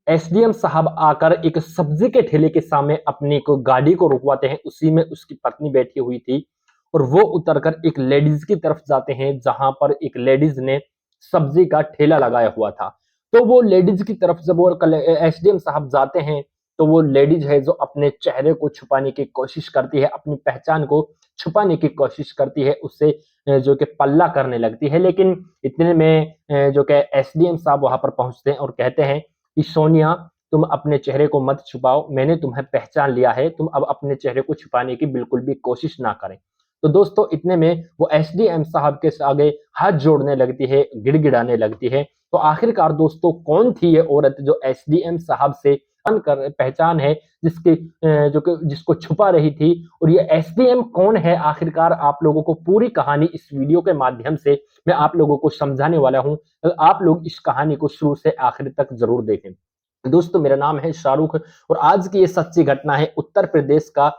SDM साहब आकर एक सब्जी के ठेले के सामने अपनी को गाड़ी को रुकवाते हैं। उसी में उसकी पत्नी बैठी हुई थी और वो उतरकर एक लेडीज की तरफ जाते हैं जहां पर एक लेडीज ने सब्जी का ठेला लगाया हुआ था। तो वो लेडीज की तरफ जब वो एसडीएम साहब जाते हैं तो वो लेडीज है जो अपने चेहरे को छुपाने की कोशिश करती है, अपनी पहचान को छुपाने की कोशिश करती है, उससे जो कि पल्ला करने लगती है। लेकिन इतने में जो कि एसडीएम साहब वहां पर पहुंचते हैं और कहते हैं कि सोनिया, तुम अपने चेहरे को मत छुपाओ, मैंने तुम्हें पहचान लिया है, तुम अब अपने चेहरे को छुपाने की बिल्कुल भी कोशिश ना करें। तो दोस्तों इतने में वो एसडीएम साहब के आगे हाथ जोड़ने लगती है, गिड़गिड़ाने लगती है। तो आखिरकार दोस्तों कौन थी ये औरत जो एसडीएम साहब से कर पहचान है, जिसकी जो कि जिसको छुपा रही थी, और ये एसडीएम कौन है आखिरकार, आप लोगों को पूरी कहानी इस वीडियो के माध्यम से मैं आप लोगों को समझाने वाला हूं। आप लोग इस कहानी को शुरू से आखिर तक जरूर देखें। दोस्तों मेरा नाम है शाहरुख और आज की ये सच्ची घटना है उत्तर प्रदेश का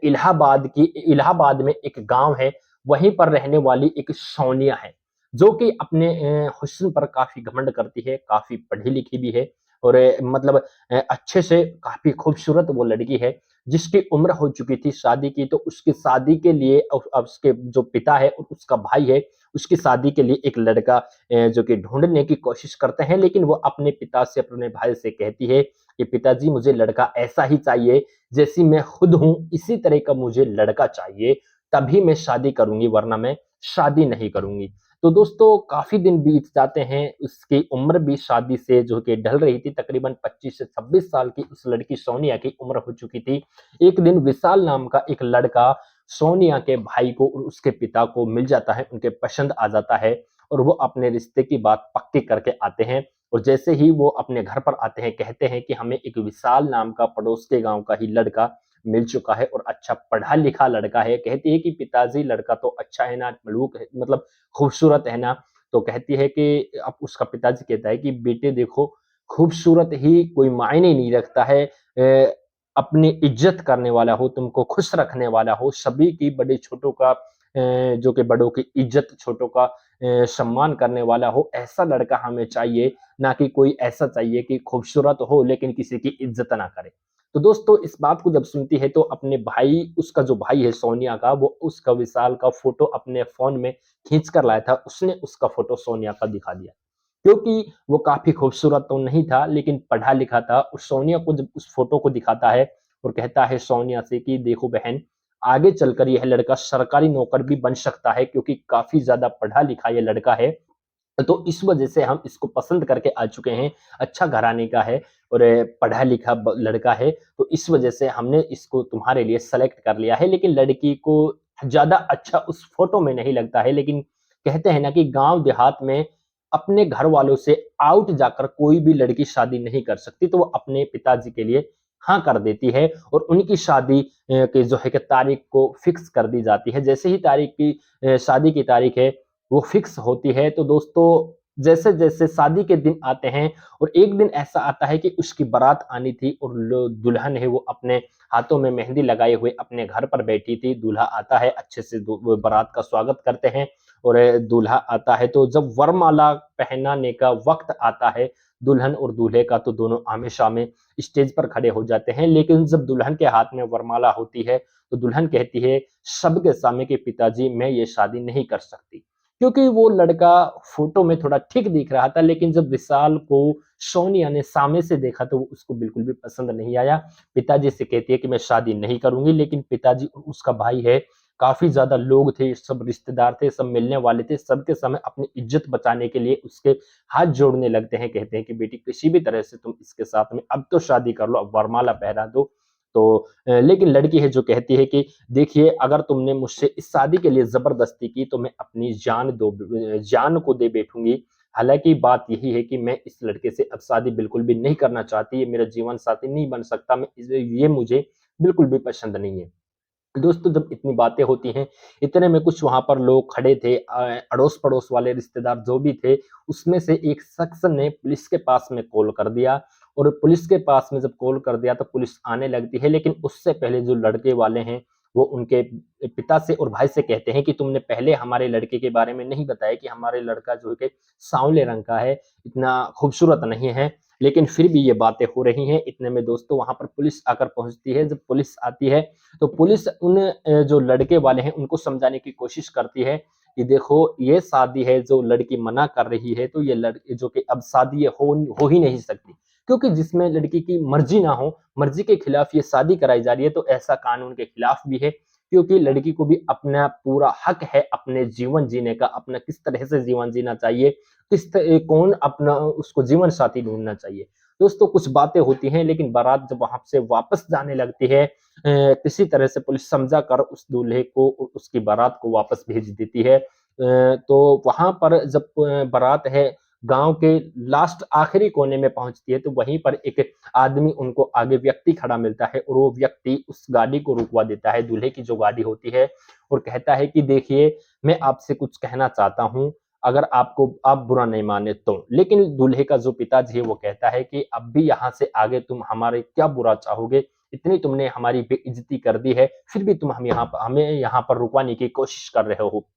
इलाहाबाद में एक गांव है, वहीं पर रहने वाली एक सोनिया है जो कि अपने हुस्न पर काफी घमंड करती है, काफी पढ़ी लिखी भी है और मतलब अच्छे से काफी खूबसूरत वो लड़की है जिसकी उम्र हो चुकी थी शादी की। तो उसकी शादी के लिए अब उसके जो पिता है और उसका भाई है, उसकी शादी के लिए एक लड़का जो कि ढूंढने की कोशिश करते हैं। लेकिन वो अपने पिता से, अपने भाई से कहती है कि पिताजी मुझे लड़का ऐसा ही चाहिए जैसी मैं खुद हूं, इसी तरह का मुझे लड़का चाहिए, तभी मैं शादी करूंगी वरना मैं शादी नहीं करूंगी। तो दोस्तों काफी दिन बीत जाते हैं, उसकी उम्र भी शादी से जो कि ढल रही थी, तकरीबन 25 से 26 साल की उस लड़की सोनिया की उम्र हो चुकी थी। एक दिन विशाल नाम का एक लड़का सोनिया के भाई को और उसके पिता को मिल जाता है, उनके पसंद आ जाता है और वो अपने रिश्ते की बात पक्की करके आते हैं। और जैसे ही वो अपने घर पर आते हैं कहते हैं कि हमें एक विशाल नाम का पड़ोस के गांव का ही लड़का मिल चुका है और अच्छा पढ़ा लिखा लड़का है। कहती है कि पिताजी लड़का तो अच्छा है ना, मलूक है, मतलब खूबसूरत है ना। तो कहती है कि अब उसका पिताजी कहता है कि बेटे देखो, खूबसूरत ही कोई मायने नहीं रखता है, अपनी इज्जत करने वाला हो, तुमको खुश रखने वाला हो, सभी की बड़े छोटों का जो कि बड़ों की इज्जत, छोटों का सम्मान करने वाला हो, ऐसा लड़का हमें चाहिए, ना कि कोई ऐसा चाहिए कि खूबसूरत हो लेकिन किसी की इज्जत ना करे। तो दोस्तों इस बात को जब सुनती है तो अपने भाई, उसका जो भाई है सोनिया का, वो उसका विशाल का फोटो अपने फोन में खींच कर लाया था, उसने उसका फोटो सोनिया का दिखा दिया। क्योंकि वो काफ़ी खूबसूरत तो नहीं था, लेकिन पढ़ा लिखा था। उस सोनिया को जब उस फ़ोटो को दिखाता है और कहता है सोनिया से कि देखो बहन, आगे चलकर यह लड़का सरकारी नौकर भी बन सकता है क्योंकि काफ़ी ज़्यादा पढ़ा लिखा ये लड़का है। तो इस वजह से हम इसको पसंद करके आ चुके हैं, अच्छा घराने का है और पढ़ा लिखा लड़का है, तो इस वजह से हमने इसको तुम्हारे लिए सेलेक्ट कर लिया है। लेकिन लड़की को ज्यादा अच्छा उस फोटो में नहीं लगता है, लेकिन कहते हैं ना कि गांव देहात में अपने घर वालों से आउट जाकर कोई भी लड़की शादी नहीं कर सकती, तो वो अपने पिताजी के लिए हाँ कर देती है और उनकी शादी की जो है कि तारीख को फिक्स कर दी जाती है। जैसे ही तारीख की शादी की तारीख है वो फिक्स होती है, तो दोस्तों जैसे-जैसे शादी के दिन आते हैं और एक दिन ऐसा आता है कि उसकी बारात आनी थी और लो दुल्हन है वो अपने हाथों में मेहंदी लगाए हुए अपने घर पर बैठी थी। दूल्हा आता है, अच्छे से वो बारात का स्वागत करते हैं और दूल्हा आता है तो जब वरमाला पहनाने का वक़्त आता है, दुल्हन और दूल्हे का, तो दोनों आमने-सामने स्टेज पर खड़े हो जाते हैं। लेकिन जब दुल्हन के हाथ में वरमाला होती है, तो दुल्हन कहती है सबके सामने कि पिताजी मैं ये शादी नहीं कर सकती। क्योंकि वो लड़का फोटो में थोड़ा ठीक दिख रहा था, लेकिन जब विशाल को सोनिया ने सामने से देखा तो वो उसको बिल्कुल भी पसंद नहीं आया। पिताजी से कहती है कि मैं शादी नहीं करूंगी, लेकिन पिताजी और उसका भाई है, काफी ज्यादा लोग थे, सब रिश्तेदार थे, सब मिलने वाले थे, सबके समय अपनी इज्जत बचाने के लिए उसके हाथ जोड़ने लगते हैं, कहते हैं कि बेटी किसी भी तरह से तुम इसके साथ में अब तो शादी कर लो, अब वरमाला पहना दो। तो लेकिन लड़की है जो कहती है कि देखिए अगर तुमने मुझसे इस शादी के लिए ज़बरदस्ती की तो मैं अपनी जान को दे बैठूँगी। हालाँकि बात यही है कि मैं इस लड़के से अब शादी बिल्कुल भी नहीं करना चाहती, ये मेरा जीवन साथी नहीं बन सकता, मैं इस ये मुझे बिल्कुल भी पसंद नहीं है। दोस्तों जब इतनी बातें होती हैं, इतने में कुछ वहाँ पर लोग खड़े थे, अड़ोस-पड़ोस वाले रिश्तेदार जो भी थे, उसमें से एक शख्स ने पुलिस के पास में कॉल कर दिया और पुलिस के पास में जब कॉल कर दिया तो पुलिस आने लगती है। लेकिन उससे पहले जो लड़के वाले हैं, वो उनके पिता से और भाई से कहते हैं कि तुमने पहले हमारे लड़के के बारे में नहीं बताया कि हमारे लड़का जो है कि सांवले रंग का है, इतना खूबसूरत नहीं है। लेकिन फिर भी ये बातें हो रही हैं। इतने में दोस्तों वहाँ पर पुलिस आकर पहुँचती है। जब पुलिस आती है, तो पुलिस उन जो लड़के वाले हैं उनको समझाने की कोशिश करती है कि देखो ये शादी है, जो लड़की मना कर रही है तो ये लड़की जो कि अब शादी ये हो ही नहीं सकती। क्योंकि जिसमें लड़की की मर्ज़ी ना हो, मर्ज़ी के खिलाफ ये शादी कराई जा रही है, तो ऐसा कानून के खिलाफ भी है। क्योंकि लड़की को भी अपना पूरा हक है अपने जीवन जीने का, अपना किस तरह से जीवन जीना चाहिए, कौन अपना उसको जीवन साथी ढूँढना चाहिए। दोस्तों कुछ बातें होती हैं, लेकिन बारात जब वहाँ से वापस जाने लगती है, किसी तरह से पुलिस समझा कर उस दूल्हे को उसकी बारात को वापस भेज देती है। तो वहाँ पर जब बारात है गाँव के लास्ट आखिरी कोने में पहुँचती है, तो वहीं पर एक आदमी उनको आगे व्यक्ति खड़ा मिलता है, और वो व्यक्ति उस गाड़ी को रुकवा देता है, दूल्हे की जो गाड़ी होती है, और कहता है कि देखिए, मैं आपसे कुछ कहना चाहता हूँ, अगर आप बुरा नहीं माने तो। लेकिन दूल्हे का जो पिताजी है वो कहता है कि अब भी यहाँ से आगे तुम हमारे क्या बुरा चाहोगे? इतनी तुमने हमारी बेइज़्ज़ती कर दी है, फिर भी तुम हमें यहाँ पर रुकवाने की कोशिश कर रहे हो।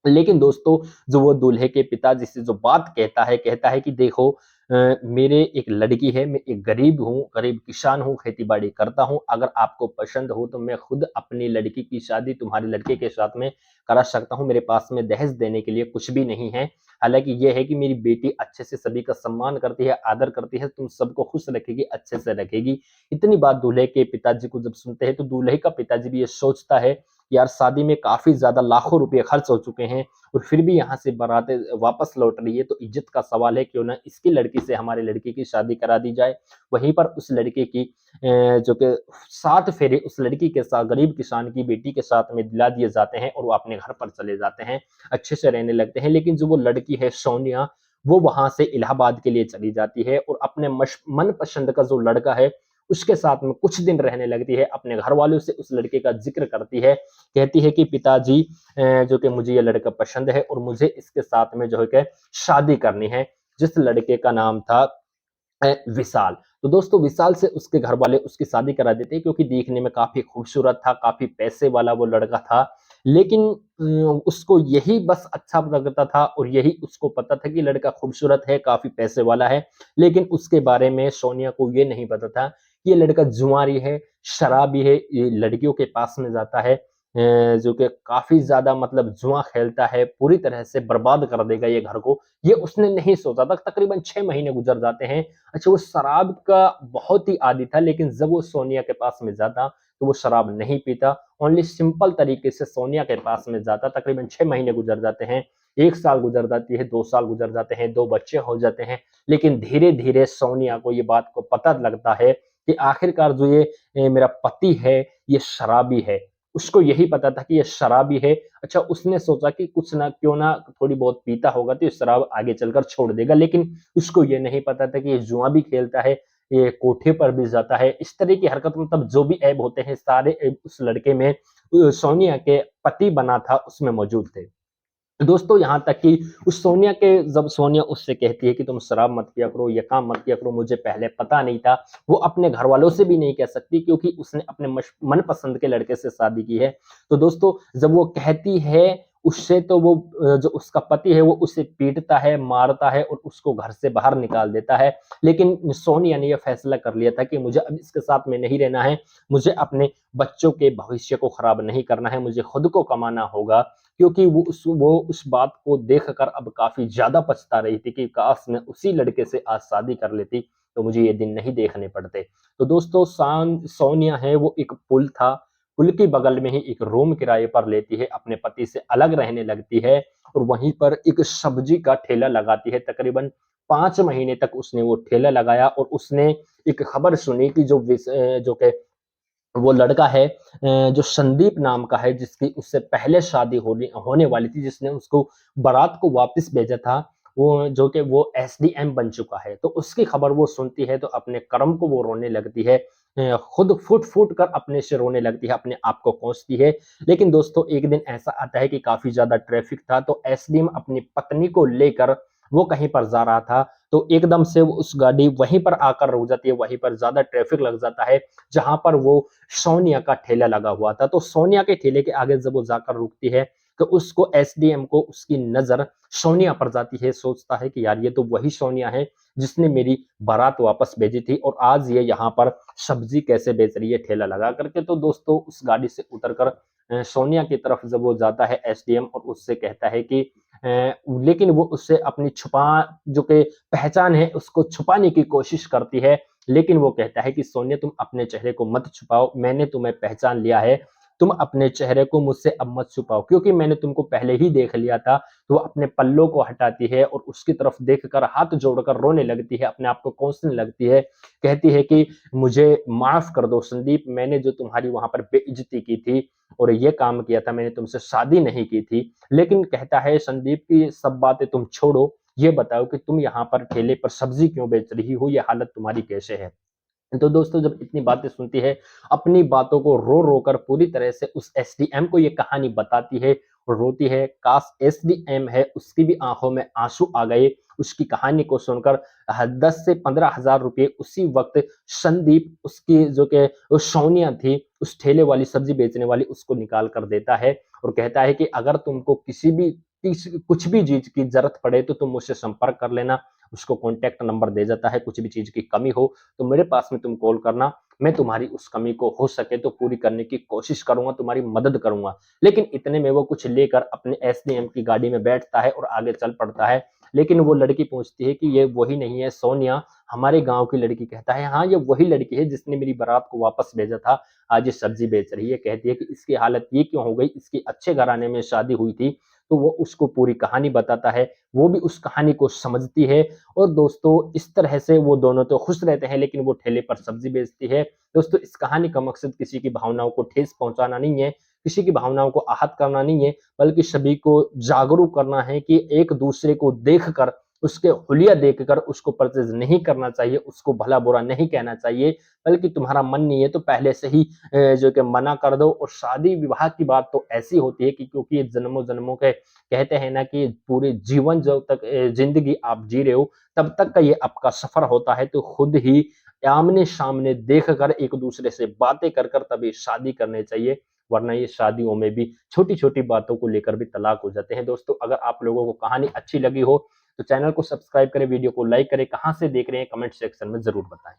लेकिन दोस्तों, जो वो दूल्हे के पिताजी से जो बात कहता है कि देखो, मेरे एक लड़की है, मैं एक गरीब हूँ, गरीब किसान हूँ, खेती-बाड़ी करता हूँ, अगर आपको पसंद हो तो मैं खुद अपनी लड़की की शादी तुम्हारे लड़के के साथ में करा सकता हूँ, मेरे पास में दहेज देने के लिए कुछ भी नहीं है। हालाँकि ये है कि मेरी बेटी अच्छे से सभी का सम्मान करती है, आदर करती है, तुम सबको खुश रखेगी, अच्छे से रखेगी। इतनी बात दूल्हे के पिताजी को जब सुनते हैं, तो दूल्हे का पिताजी भी ये सोचता है, यार शादी में काफ़ी ज़्यादा लाखों रुपए खर्च हो चुके हैं, और फिर भी यहाँ से बारातें वापस लौट रही है, तो इज्जत का सवाल है, क्यों ना इसकी लड़की से हमारे लड़के की शादी करा दी जाए। वहीं पर उस लड़के की जो कि 7 फेरे उस लड़की के साथ, गरीब किसान की बेटी के साथ में दिला दिए जाते हैं, और वो अपने घर पर चले जाते हैं, अच्छे से रहने लगते हैं। लेकिन जो वो लड़की है सोनिया, वो वहाँ से इलाहाबाद के लिए चली जाती है, और अपने मनपसंद का जो लड़का है, उसके साथ में कुछ दिन रहने लगती है, अपने घर वालों से उस लड़के का ज़िक्र करती है, कहती है कि पिताजी, जो कि मुझे ये लड़का पसंद है, और मुझे इसके साथ में जो है कि शादी करनी है, जिस लड़के का नाम था विशाल। तो दोस्तों विशाल से उसके घर वाले उसकी शादी करा देते हैं, क्योंकि देखने में काफ़ी खूबसूरत था, काफ़ी पैसे वाला वो लड़का था। लेकिन उसको यही बस अच्छा लगता था, और यही उसको पता था कि लड़का खूबसूरत है, काफ़ी पैसे वाला है। लेकिन उसके बारे में सोनिया को ये नहीं पता था कि ये लड़का जुआरी है, शराबी है, ये लड़कियों के पास में जाता है, जो कि काफ़ी ज़्यादा मतलब जुआ खेलता है, पूरी तरह से बर्बाद कर देगा ये घर को। ये उसने नहीं सोचा था। तकरीबन 6 महीने गुज़र जाते हैं। अच्छा, वो शराब का बहुत ही आदी था, लेकिन जब वो सोनिया के पास में जाता, तो वो शराब नहीं पीता। ओनली सिंपल तरीके से सोनिया के पास में जाता। तकरीबन 6 महीने गुज़र जाते हैं, 1 साल गुज़र जाती है, 2 साल गुज़र जाते हैं, 2 बच्चे हो जाते हैं। लेकिन धीरे-धीरे सोनिया को ये बात को पता लगता है कि आखिरकार जो ये मेरा पति है, ये शराबी है। उसको यही पता था कि ये शराबी है। अच्छा, उसने सोचा कि कुछ ना क्यों ना थोड़ी बहुत पीता होगा, तो ये शराब आगे चलकर छोड़ देगा, लेकिन उसको ये नहीं पता था कि ये जुआ भी खेलता है, ये कोठे पर भी जाता है। इस तरह की हरकत, मतलब जो भी ऐब होते हैं, सारे ऐब उस लड़के में सोनिया के पति बना था, उसमें मौजूद थे। दोस्तों यहाँ तक कि उस सोनिया के जब सोनिया उससे कहती है कि तुम शराब मत पिया करो, ये काम मत किया करो, मुझे पहले पता नहीं था, वो अपने घरवालों से भी नहीं कह सकती, क्योंकि उसने अपने मनपसंद के लड़के से शादी की है। तो दोस्तों जब वो कहती है उससे, तो वो जो उसका पति है वो उसे पीटता है, मारता है, और उसको घर से बाहर निकाल देता है। लेकिन सोनिया ने यह फैसला कर लिया था कि मुझे अब इसके साथ में नहीं रहना है, मुझे अपने बच्चों के भविष्य को खराब नहीं करना है, मुझे खुद को कमाना होगा। क्योंकि वो उस बात को देखकर अब काफ़ी ज़्यादा पछता रही थी कि काश मैं उसी लड़के से आज शादी कर लेती, तो मुझे ये दिन नहीं देखने पड़ते। तो दोस्तों सोनिया है वो एक पुल था, पुल के बगल में ही एक रूम किराए पर लेती है, अपने पति से अलग रहने लगती है, और वहीं पर एक सब्जी का ठेला लगाती है। तकरीबन 5 महीने तक उसने वो ठेला लगाया, और उसने एक खबर सुनी कि जो कि वो लड़का है, जो संदीप नाम का है, जिसकी उससे पहले शादी होने होने वाली थी, जिसने उसको बारात को वापस भेजा था, वो जो कि वो एसडीएम बन चुका है। तो उसकी खबर वो सुनती है, तो अपने कर्म को वो रोने लगती है, खुद फूट-फूट कर अपने से रोने लगती है, अपने आप को कोसती है। लेकिन दोस्तों एक दिन ऐसा आता है कि काफ़ी ज़्यादा ट्रैफ़िक था, तो एसडीएम अपनी पत्नी को लेकर वो कहीं पर जा रहा था, तो एकदम से वो उस गाड़ी वहीं पर आकर रुक जाती है, वहीं पर ज़्यादा ट्रैफ़िक लग जाता है, जहाँ पर वो सोनिया का ठेला लगा हुआ था। तो सोनिया के ठेले के आगे जब वो जाकर रुकती है, कि उसको एसडीएम को उसकी नज़र सोनिया पर जाती है, सोचता है कि यार ये तो वही सोनिया है जिसने मेरी बारात वापस भेजी थी और आज ये यहाँ पर सब्जी कैसे बेच रही है ठेला लगा करके। तो दोस्तों उस गाड़ी से उतरकर सोनिया की तरफ जब वो जाता है एसडीएम और उससे कहता है कि लेकिन वो उससे अपनी छुपा जो कि पहचान है उसको छुपाने की कोशिश करती है। लेकिन वो कहता है कि सोनिया तुम अपने चेहरे को मत छुपाओ, मैंने तुम्हें पहचान लिया है, तुम अपने चेहरे को मुझसे अब मत छुपाओ क्योंकि मैंने तुमको पहले ही देख लिया था। तो वो अपने पल्लों को हटाती है और उसकी तरफ देखकर हाथ जोड़कर रोने लगती है, अपने आप को कोसने लगती है, कहती है कि मुझे माफ कर दो संदीप, मैंने जो तुम्हारी वहां पर बेइज्जती की थी और ये काम किया था, मैंने तुमसे शादी नहीं की थी। लेकिन कहता है संदीप की सब बातें तुम छोड़ो, ये बताओ कि तुम यहाँ पर ठेले पर सब्जी क्यों बेच रही हो, ये हालत तुम्हारी कैसे है। तो दोस्तों जब इतनी बातें सुनती है, अपनी बातों को रो-रो कर पूरी तरह से उस एसडीएम को ये कहानी बताती है और रोती है। काश एसडीएम है उसकी भी आँखों में आँसू आ गए, उसकी कहानी को सुनकर 10 से 15,000 रुपए उसी वक़्त संदीप उसकी जो कि वो सोनिया थी, उस ठेले वाली सब्जी बेचने वाली उसको निकाल कर देता है और कहता है कि अगर तुमको कुछ भी चीज़ की ज़रूरत पड़े तो तुम मुझसे संपर्क कर लेना। उसको कॉन्टैक्ट नंबर दे देता है, कुछ भी चीज़ की कमी हो तो मेरे पास में तुम कॉल करना, मैं तुम्हारी उस कमी को हो सके तो पूरी करने की कोशिश करूँगा, तुम्हारी मदद करूँगा। लेकिन इतने में वो कुछ लेकर अपने एसडीएम की गाड़ी में बैठता है और आगे चल पड़ता है। लेकिन वो लड़की पूछती है कि ये वही नहीं है सोनिया, हमारे गाँव की लड़की। कहता है हाँ, ये वही लड़की है जिसने मेरी बारात को वापस भेजा था, आज ये सब्जी बेच रही है। कहती है कि इसकी हालत ये क्यों हो गई, इसकी अच्छे घराने में शादी हुई थी। तो वो उसको पूरी कहानी बताता है, वो भी उस कहानी को समझती है और दोस्तों इस तरह से वो दोनों तो खुश रहते हैं लेकिन वो ठेले पर सब्जी बेचती है। दोस्तों इस कहानी का मकसद किसी की भावनाओं को ठेस पहुँचाना नहीं है, किसी की भावनाओं को आहत करना नहीं है, बल्कि सभी को जागरूक करना है कि एक-दूसरे को देखकर, उसके हुलिया देखकर उसको परचेज़ नहीं करना चाहिए, उसको भला-बुरा नहीं कहना चाहिए, बल्कि तुम्हारा मन नहीं है तो पहले से ही जो कि मना कर दो। और शादी-विवाह की बात तो ऐसी होती है कि क्योंकि ये जन्मों-जन्मों के कहते हैं ना कि पूरे जीवन जब तक ज़िंदगी आप जी रहे हो, तब तक का ये आपका सफ़र होता है, तो खुद ही आमने-सामने देखकर एक-दूसरे से बातें कर कर तभी शादी करनी चाहिए, वरना ये शादियों में भी छोटी-छोटी बातों को लेकर भी तलाक हो जाते हैं। दोस्तों अगर आप लोगों को कहानी अच्छी लगी हो, तो चैनल को सब्सक्राइब करें, वीडियो को लाइक करें, कहाँ से देख रहे हैं कमेंट सेक्शन में ज़रूर बताएँ।